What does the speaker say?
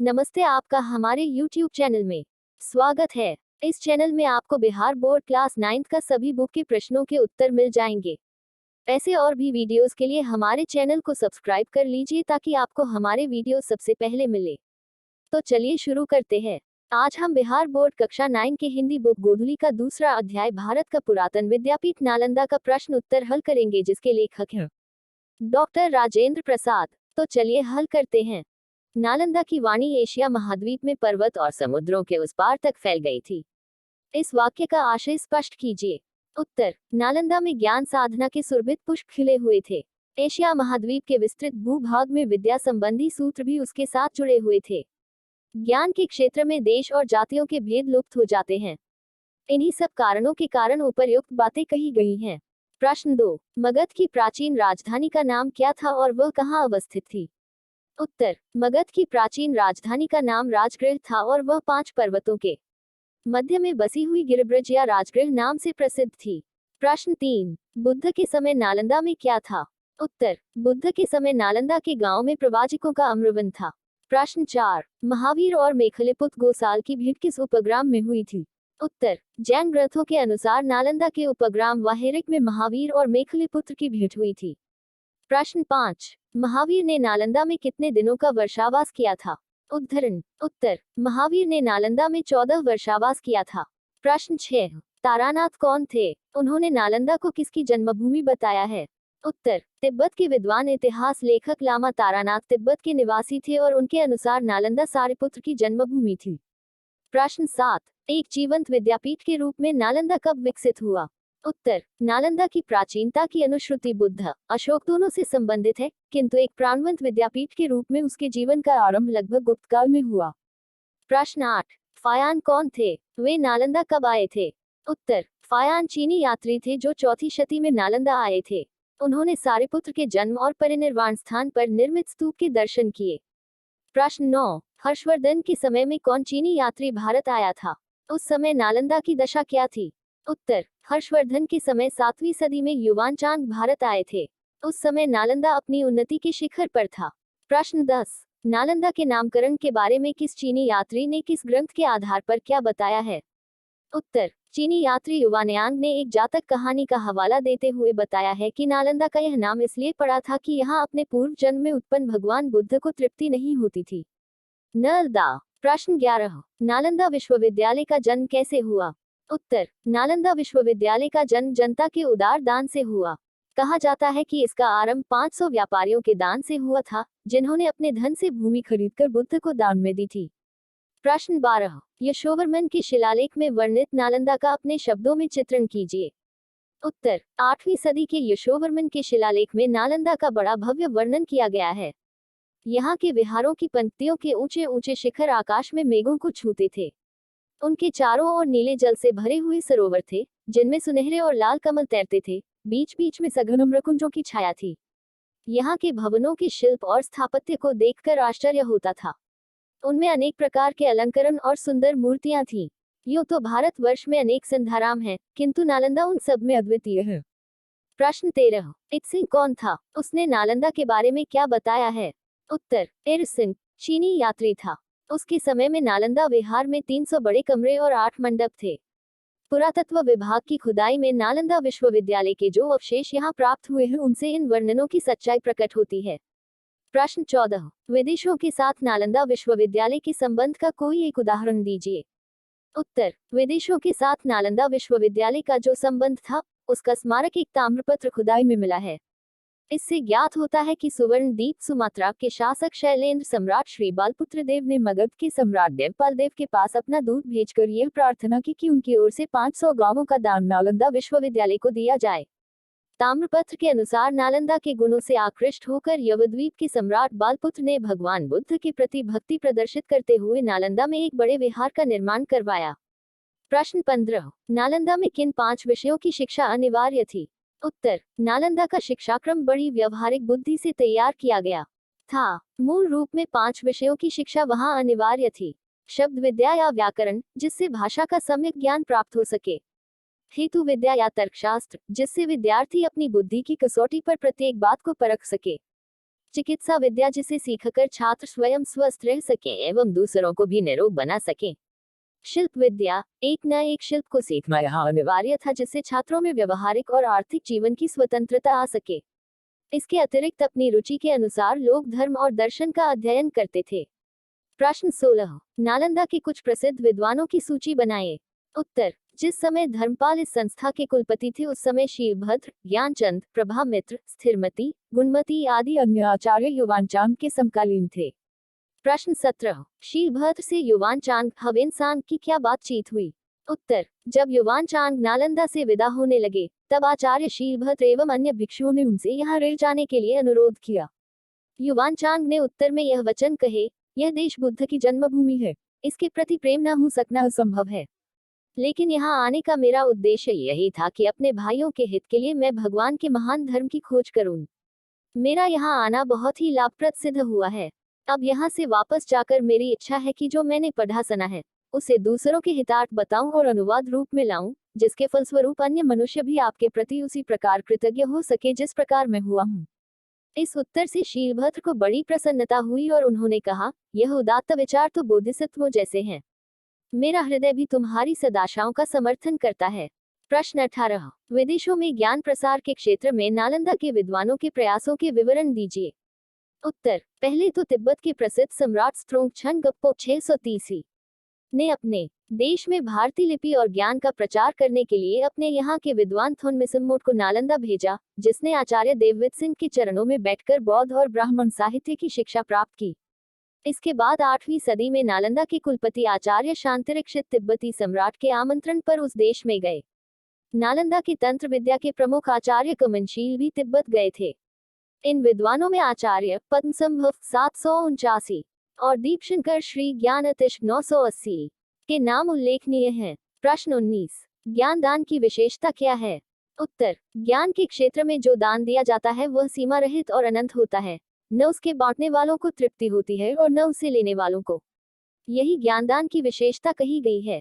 नमस्ते, आपका हमारे YouTube चैनल में स्वागत है। इस चैनल में आपको बिहार बोर्ड क्लास 9th का सभी बुक के प्रश्नों के उत्तर मिल जाएंगे। ऐसे और भी वीडियोस के लिए हमारे चैनल को सब्सक्राइब कर लीजिए ताकि आपको हमारे वीडियो सबसे पहले मिले। तो चलिए शुरू करते हैं। आज हम बिहार बोर्ड कक्षा 9 के हिंदी बुक गोधुली का दूसरा अध्याय भारत का पुरातन विद्यापीठ नालंदा का प्रश्न उत्तर हल करेंगे, जिसके लेखक हैं डॉक्टर राजेंद्र प्रसाद। तो चलिए हल करते हैं। नालंदा की वाणी एशिया महाद्वीप में पर्वत और समुद्रों के उस पार तक फैल गई थी। इस वाक्य का आशय स्पष्ट कीजिए। उत्तर, नालंदा में ज्ञान साधना के सुरभित पुष्प खिले हुए थे। एशिया महाद्वीप के विस्तृत भूभाग में विद्या संबंधी सूत्र भी उसके साथ जुड़े हुए थे। ज्ञान के क्षेत्र में देश और जातियों के भेद लुप्त हो जाते हैं। इन्हीं सब कारणों के कारण उपर्युक्त बातें कही गई हैं। प्रश्न 2, मगध की प्राचीन राजधानी का नाम क्या था और वह कहाँ अवस्थित थी? उत्तर, मगध की प्राचीन राजधानी का नाम राजगृह था और वह 5 पर्वतों के मध्य में बसी हुई गिरिब्रज या राजगृह नाम से प्रसिद्ध थी। प्रश्न 3, बुद्ध के समय नालंदा में क्या था? उत्तर, बुद्ध के समय नालंदा के गांव में प्रवाचिकों का अम्रवन था। प्रश्न 4, महावीर और मेखलिपुत्र गोसाल की भेंट किस उपग्राम में हुई थी? उत्तर, जैन ग्रंथों के अनुसार नालंदा के उपग्राम वाहेरिक में महावीर और मेखलिपुत्र की भेंट हुई थी। प्रश्न 5, महावीर ने नालंदा में कितने दिनों का वर्षावास किया था? उद्धरण। उत्तर, महावीर ने नालंदा में 14 वर्षावास किया था। प्रश्न 6, तारानाथ कौन थे? उन्होंने नालंदा को किसकी जन्मभूमि बताया है? उत्तर, तिब्बत के विद्वान इतिहास लेखक लामा तारानाथ तिब्बत के निवासी थे और उनके अनुसार नालंदा सारिपुत्र की जन्मभूमि थी। प्रश्न 7, एक जीवंत विद्यापीठ के रूप में नालंदा कब विकसित हुआ? उत्तर, नालंदा की प्राचीनता की अनुश्रुति बुद्ध, अशोक दोनों से संबंधित है, किंतु एक प्राणवंत विद्यापीठ के रूप में उसके जीवन का आरंभ लगभग गुप्त काल में हुआ। प्रश्न 8, फायान कौन थे? वे नालंदा कब आए थे? उत्तर, फायान चीनी यात्री थे जो 4वीं शती में नालंदा आए थे। उन्होंने सारिपुत्र के जन्म और परिनिर्वाण स्थान पर निर्मित स्तूप के दर्शन किए। प्रश्न 9, हर्षवर्धन के समय में कौन चीनी यात्री भारत आया था? उस समय नालंदा की दशा क्या थी? उत्तर, हर्षवर्धन के समय 7वीं सदी में युवान चांग भारत आए थे। उस समय नालंदा अपनी उन्नति के शिखर पर था। प्रश्न 10, नालंदा के नामकरण के बारे में किस चीनी यात्री ने किस ग्रंथ के आधार पर क्या बताया है? उत्तर, चीनी यात्री युवानयांग ने एक जातक कहानी का हवाला देते हुए बताया है कि नालंदा का यह नाम इसलिए पड़ा था कि यहाँ अपने पूर्व जन्म में उत्पन्न भगवान बुद्ध को तृप्ति नहीं होती थी। नलदा। प्रश्न 11, नालंदा विश्वविद्यालय का जन्म कैसे हुआ? उत्तर, नालंदा विश्वविद्यालय का जन्म जनता के उदार दान से हुआ। कहा जाता है कि इसका आरंभ 500 व्यापारियों के दान से हुआ था, जिन्होंने अपने धन से भूमि खरीदकर बुद्ध को दान में दी थी। प्रश्न 12, यशोवर्मन के शिलालेख में वर्णित नालंदा का अपने शब्दों में चित्रण कीजिए। उत्तर, 8वीं सदी के यशोवर्मन के शिलालेख में नालंदा का बड़ा भव्य वर्णन किया गया है। यहाँ के विहारों की पंक्तियों के ऊंचे ऊंचे शिखर आकाश में मेघों को छूते थे। उनके चारों ओर नीले जल से भरे हुए सरोवर थे, जिनमें सुनहरे और लाल कमल तैरते थे। बीच बीच में सघन अम्रकुंजों की छाया थी। यहाँ के भवनों के शिल्प और स्थापत्य को देखकर आश्चर्य होता था। उनमें अनेक प्रकार के अलंकरण और सुंदर मूर्तियां थीं। यूं तो भारतवर्ष में अनेक सिंधाराम हैं, किंतु नालंदा उन सब में अद्वितीय है। प्रश्न 13, इत्सिंग कौन था? उसने नालंदा के बारे में क्या बताया है? उत्तर, इरसिंग चीनी यात्री था। उसके समय में नालंदा विहार में 300 बड़े कमरे और 8 मंडप थे। पुरातत्व विभाग की खुदाई में नालंदा विश्वविद्यालय के जो अवशेष यहाँ प्राप्त हुए हैं, उनसे इन वर्णनों की सच्चाई प्रकट होती है। प्रश्न 14, विदेशों के साथ नालंदा विश्वविद्यालय के संबंध का कोई एक उदाहरण दीजिए। उत्तर, विदेशों के साथ नालंदा विश्वविद्यालय का जो संबंध था, उसका स्मारक एक ताम्रपत्र खुदाई में मिला है। इससे ज्ञात होता है कि सुवर्णदीप सुमात्रा के शासक शैलेंद्र सम्राट श्री बालपुत्र देव ने मगध के सम्राट देवपाल देव के पास अपना दूत भेजकर यह प्रार्थना की कि उनकी ओर से 500 गांवों का दान नालंदा विश्वविद्यालय को दिया जाए। ताम्रपत्र के अनुसार नालंदा के गुणों से आकृष्ट होकर यवद्वीप के सम्राट बालपुत्र ने भगवान बुद्ध के प्रति भक्ति प्रदर्शित करते हुए नालंदा में एक बड़े विहार का निर्माण करवाया। प्रश्न 15, नालंदा में किन 5 विषयों की शिक्षा अनिवार्य थी? उत्तर, नालंदा का शिक्षाक्रम बड़ी व्यवहारिक बुद्धि से तैयार किया गया था। मूल रूप में 5 विषयों की शिक्षा वहां अनिवार्य थी। शब्द विद्या या व्याकरण, जिससे भाषा का सम्यक ज्ञान प्राप्त हो सके। हेतु विद्या या तर्कशास्त्र, जिससे विद्यार्थी अपनी बुद्धि की कसौटी पर प्रत्येक बात को परख सके। चिकित्सा विद्या जिसे सीखकर छात्र स्वयं स्वस्थ रह सकें एवं दूसरों को भी निरोग बना सकें। शिल्प विद्या, एक न एक शिल्प को सीखना यहाँ अनिवार्य था जिससे छात्रों में व्यवहारिक और आर्थिक जीवन की स्वतंत्रता आ सके। इसके अतिरिक्त अपनी रुचि के अनुसार लोग धर्म और दर्शन का अध्ययन करते थे। प्रश्न 16, नालंदा के कुछ प्रसिद्ध विद्वानों की सूची बनाएं। उत्तर, जिस समय धर्मपाल इस संस्था के कुलपति थे उस समय शीलभद्र, ज्ञानचंद, प्रभामित्र, स्थिरमती, गुणमती आदि अन्य आचार्य युवानचांग के समकालीन थे। प्रश्न 17, शीलभद्र से युवानचांग हवेनसांग की क्या बातचीत हुई? उत्तर, जब युवानचांग नालंदा से विदा होने लगे तब आचार्य शीलभद्र एवं अन्य भिक्षुओं ने उनसे यहाँ रह जाने के लिए अनुरोध किया। युवानचांग ने उत्तर में यह वचन कहे, यह देश बुद्ध की जन्मभूमि है, इसके प्रति प्रेम न हो सकना असंभव है। लेकिन यहाँ आने का मेरा उद्देश्य यही था कि अपने भाइयों के हित के लिए मैं भगवान के महान धर्म की खोज करूं। मेरा यहाँ आना बहुत ही लाभप्रद सिद्ध हुआ है। अब यहाँ से वापस जाकर मेरी इच्छा है कि जो मैंने पढ़ा सुना है उसे दूसरों के हितार्थ बताऊं और अनुवाद रूप में लाऊं, जिसके फलस्वरूप अन्य मनुष्य भी आपके प्रति उसी प्रकार कृतज्ञ हो सके जिस प्रकार मैं हुआ हूँ। इस उत्तर से शीलभद्र को बड़ी प्रसन्नता हुई और उन्होंने कहा, यह उदात्त विचार तो बोधिसत्वों जैसे हैं। मेरा हृदय भी तुम्हारी सदाशाओं का समर्थन करता है। प्रश्न 18, विदेशों में ज्ञान प्रसार के क्षेत्र में नालंदा के विद्वानों के प्रयासों के विवरण दीजिए। उत्तर, पहले तो तिब्बत के प्रसिद्ध सम्राट स्त्रोंगछन गप्पो 630 ने अपने देश में भारतीय लिपि और ज्ञान का प्रचार करने के लिए अपने यहाँ के विद्वान थोनमिसमोट को नालंदा भेजा, जिसने आचार्य देववित सिंह के चरणों में बैठकर बौद्ध और ब्राह्मण साहित्य की शिक्षा प्राप्त की। इसके बाद 8वीं सदी में नालंदा के कुलपति आचार्य शांतिरक्षित तिब्बती सम्राट के आमंत्रण पर उस देश में गए। नालंदा के तंत्र विद्या के प्रमुख आचार्य कमनशील भी तिब्बत गए थे। इन विद्वानों में आचार्य पद्मसंभव 749 और दीपशंकर श्री ज्ञानतिश 980 के नाम उल्लेखनीय हैं। प्रश्न 19, ज्ञान दान की विशेषता क्या है? उत्तर, ज्ञान के क्षेत्र में जो दान दिया जाता है वह सीमा रहित और अनंत होता है। न उसके बांटने वालों को तृप्ति होती है और न उसे लेने वालों को। यही ज्ञानदान की विशेषता कही गई है।